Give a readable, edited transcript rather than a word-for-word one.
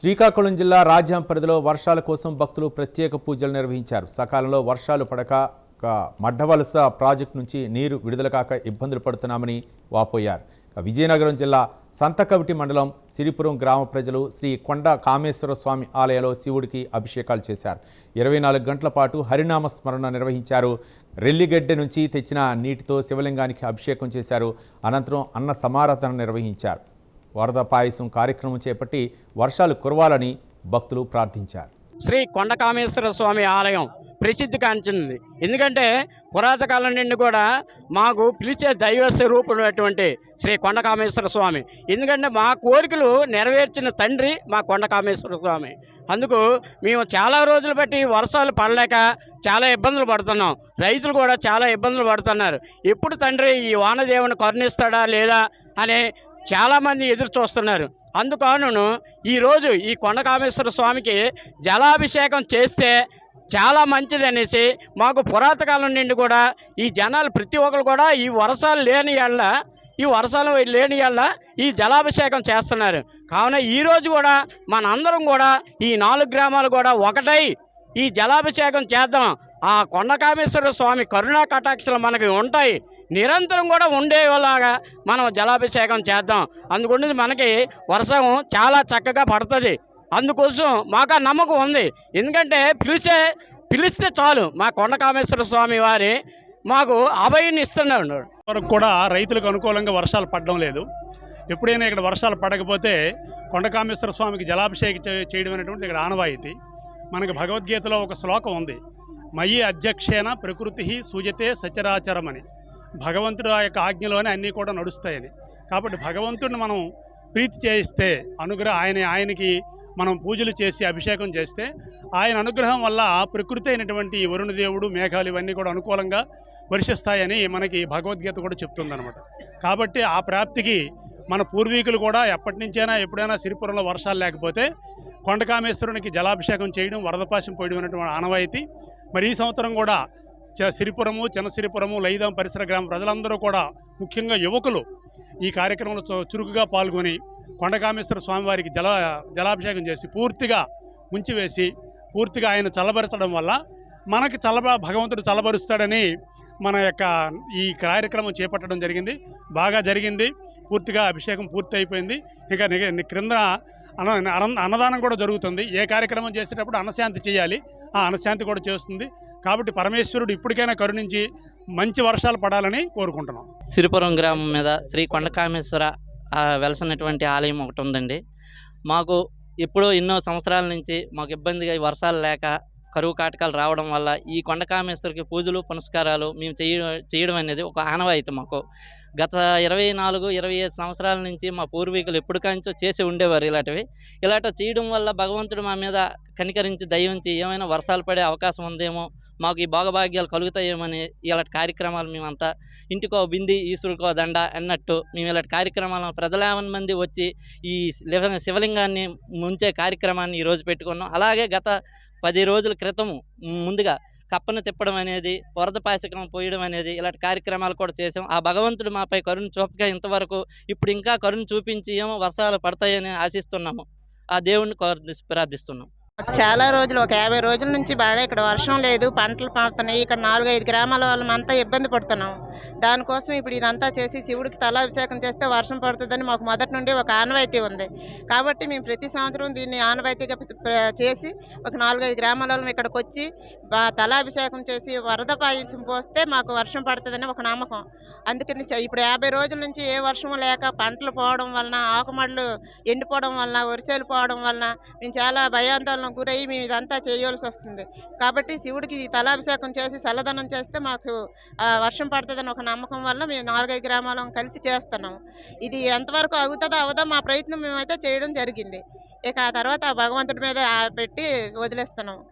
శ్రీకాకుళం జిల్లా రాజ్యం పరిధిలో వర్షాల కోసం భక్తులు ప్రత్యేక పూజలు నిర్వహించారు. సకాలంలో వర్షాలు పడక మడ్డవలస ప్రాజెక్టు నుంచి నీరు విడుదల కాక ఇబ్బందులు పడుతున్నామని వాపోయారు. విజయనగరం జిల్లా సంతకవిటి మండలం సిరిపురం గ్రామ ప్రజలు శ్రీ కొండ కామేశ్వర స్వామి ఆలయంలో శివుడికి అభిషేకాలు చేశారు. 24 గంటల పాటు హరినామ స్మరణ నిర్వహించారు. రెల్లిగడ్డ నుంచి తెచ్చిన నీటితో శివలింగానికి అభిషేకం చేశారు. అనంతరం అన్న సమారాధన నిర్వహించారు. వరద పాయసం కార్యక్రమం చేపట్టి వర్షాలు కురవాలని భక్తులు ప్రార్థించారు. శ్రీ కొండ కామేశ్వర స్వామి ఆలయం ప్రసిద్ధి కాంచింది. ఎందుకంటే పురాతన కాలం నుండి కూడా మాకు పిలిచే దైవ స్వరూపుడైనటువంటి శ్రీ కొండ కామేశ్వర స్వామి. ఎందుకంటే మా కోరికలు నెరవేర్చిన తండ్రి మా కొండ కామేశ్వర స్వామి. అందుకు మేము చాలా రోజులు బట్టి వర్షాలు పడలేక చాలా ఇబ్బందులు పడుతున్నాం. రైతులు కూడా చాలా ఇబ్బందులు పడుతున్నారు. ఎప్పుడు తండ్రి ఈ వానదేవుని కరుణిస్తాడా లేదా అనే చాలామంది ఎదురు చూస్తున్నారు. అందుకను ఈరోజు ఈ కొండ కామేశ్వర స్వామికి జలాభిషేకం చేస్తే చాలా మంచిది అనేసి మాకు పురాతకాలం నుండి కూడా ఈ జనాలు ప్రతి ఒక్కరు కూడా ఈ వర్షాలు లేని ఈ జలాభిషేకం చేస్తున్నారు. కావున ఈరోజు కూడా మనందరం కూడా ఈ 4 గ్రామాలు కూడా ఒకటై ఈ జలాభిషేకం చేద్దాం. ఆ కొండ కామేశ్వర స్వామి కరుణా కటాక్షలు మనకి ఉంటాయి, నిరంతరం కూడా ఉండేలాగా మనం జలాభిషేకం చేద్దాం. అందుకని మనకి వర్షం చాలా చక్కగా పడుతుంది. అందుకోసం మాకు నమ్మకం ఉంది. ఎందుకంటే పిలిస్తే చాలు మా కొండ కామేశ్వర స్వామి వారి మాకు అభయాన్ని ఇస్తున్నాడు. వరకు కూడా రైతులకు అనుకూలంగా వర్షాలు పడడం లేదు. ఎప్పుడైనా ఇక్కడ వర్షాలు పడకపోతే కొండ కామేశ్వర స్వామికి జలాభిషేకం చేయడం అనేటువంటి ఇక్కడ ఆనవాయితీ. మనకి భగవద్గీతలో ఒక శ్లోకం ఉంది, మయి అధ్యక్షేణ ప్రకృతి సూజతే సచరాచరం అని. భగవంతుడు ఆ యొక్క ఆజ్ఞలోనే అన్నీ కూడా నడుస్తాయని. కాబట్టి భగవంతుడిని మనం ప్రీతి చేయిస్తే ఆయనకి మనం పూజలు చేసి అభిషేకం చేస్తే ఆయన అనుగ్రహం వల్ల ప్రకృతి అయినటువంటి వరుణదేవుడు మేఘాలు ఇవన్నీ కూడా అనుకూలంగా వర్షిస్తాయని మనకి భగవద్గీత కూడా చెప్తుందన్నమాట. కాబట్టి ఆ ప్రాప్తికి మన పూర్వీకులు కూడా ఎప్పటి నుంచైనా ఎప్పుడైనా సిరిపురంలో వర్షాలు లేకపోతే కొండకామేశ్వరునికి జలాభిషేకం చేయడం, వరదపాశం పోయడం అనేటువంటి ఆనవాయితీ. మరి ఈ సంవత్సరం కూడా సిరిపురము, చిన్నసిరిపురము, లైదాం పరిసర గ్రామ ప్రజలందరూ కూడా ముఖ్యంగా యువకులు ఈ కార్యక్రమంలో చురుకుగా పాల్గొని కొండకామేశ్వర స్వామివారికి జలాభిషేకం చేసి పూర్తిగా ముంచివేసి పూర్తిగా ఆయన చల్లబరచడం వల్ల మనకి భగవంతుడు చల్లబరుస్తాడని మన యొక్క ఈ కార్యక్రమం చేపట్టడం జరిగింది. బాగా జరిగింది. పూర్తిగా అభిషేకం పూర్తి అయిపోయింది. ఇంకా క్రింద అన్నదానం కూడా జరుగుతుంది. ఏ కార్యక్రమం చేసేటప్పుడు అన్నశాంతి చేయాలి, ఆ అన్నశాంతి కూడా చేస్తుంది. కాబట్టి పరమేశ్వరుడు ఇప్పటికైనా కరుణించి మంచి వర్షాలు పడాలని కోరుకుంటున్నాం. సిరిపురం గ్రామం మీద శ్రీ కొండ కామేశ్వర వెలసినటువంటి ఆలయం ఒకటి ఉందండి. మాకు ఇప్పుడు ఎన్నో సంవత్సరాల నుంచి మాకు ఇబ్బందిగా వర్షాలు లేక కరువు కాటకాలు రావడం వల్ల ఈ కొండ కామేశ్వరికి పూజలు పునస్కారాలు మేము చేయడం అనేది ఒక ఆనవాయితీ. మాకు గత 24-25 సంవత్సరాల నుంచి మా పూర్వీకులు ఎప్పటికంచో చేసి ఉండేవారు. ఇలాంటి చేయడం వల్ల భగవంతుడు మా మీద కనికరించి దయించి ఏమైనా వర్షాలు పడే అవకాశం ఉందేమో, మాకు ఈ భోగభాగ్యాలు కలుగుతాయేమని ఇలాంటి కార్యక్రమాలు మేమంతా ఇంటికో బింది ఈశ్వరుకో దండ అన్నట్టు మేము ఇలాంటి కార్యక్రమాలను ప్రజలు మంది వచ్చి ఈ శివలింగాన్ని ముంచే కార్యక్రమాన్ని ఈరోజు పెట్టుకున్నాం. అలాగే గత 10 రోజుల క్రితం ముందుగా కప్పను తిప్పడం అనేది, వరద పాయసం పోయడం అనేది ఇలాంటి కార్యక్రమాలు కూడా చేసాం. ఆ భగవంతుడు మాపై కరుణ చూపక ఇంతవరకు ఇప్పుడు ఇంకా కరుణ చూపించి ఏమో వర్షాలు పడతాయని ఆశిస్తున్నాము. ఆ దేవుణ్ణి ప్రార్థిస్తున్నాం. చాలా రోజులు ఒక 50 రోజుల నుంచి బాగా ఇక్కడ వర్షం లేదు, పంటలు పడుతున్నాయి. ఇక్కడ 4-5 గ్రామాల వాళ్ళమంతా ఇబ్బంది పడుతున్నాం. దానికోసం ఇప్పుడు ఇదంతా చేసి శివుడికి తలాభిషేకం చేస్తే వర్షం పడుతుందని మాకు మొదటి నుండి ఒక ఆనవాయితీ ఉంది. కాబట్టి మేము ప్రతి సంవత్సరం దీన్ని ఆనవాయితీగా చేసి ఒక 4-5 గ్రామాల వాళ్ళం ఇక్కడికి వచ్చి తలాభిషేకం చేసి వరద పాయసం పోస్తే మాకు వర్షం పడుతుందని ఒక నమ్మకం. అందుకని ఇప్పుడు 50 రోజుల నుంచి ఏ వర్షము లేక పంటలు పోవడం వలన, ఆకుమడులు ఎండిపోవడం వలన, వరిసేలు పోవడం వలన మేము చాలా భయాందోళన గురయ్యి మేము ఇదంతా చేయవలసి వస్తుంది. కాబట్టి శివుడికి తలాభిషేకం చేసి చల్లదనం చేస్తే మాకు వర్షం పడుతుందని ఒక నమ్మకం వల్ల మేము 4-5 గ్రామాలను కలిసి చేస్తున్నాము. ఇది ఎంతవరకు అవుతుందో అవదో మా ప్రయత్నం మేమైతే చేయడం జరిగింది. ఇక ఆ తర్వాత భగవంతుడి మీద పెట్టి వదిలేస్తున్నాము.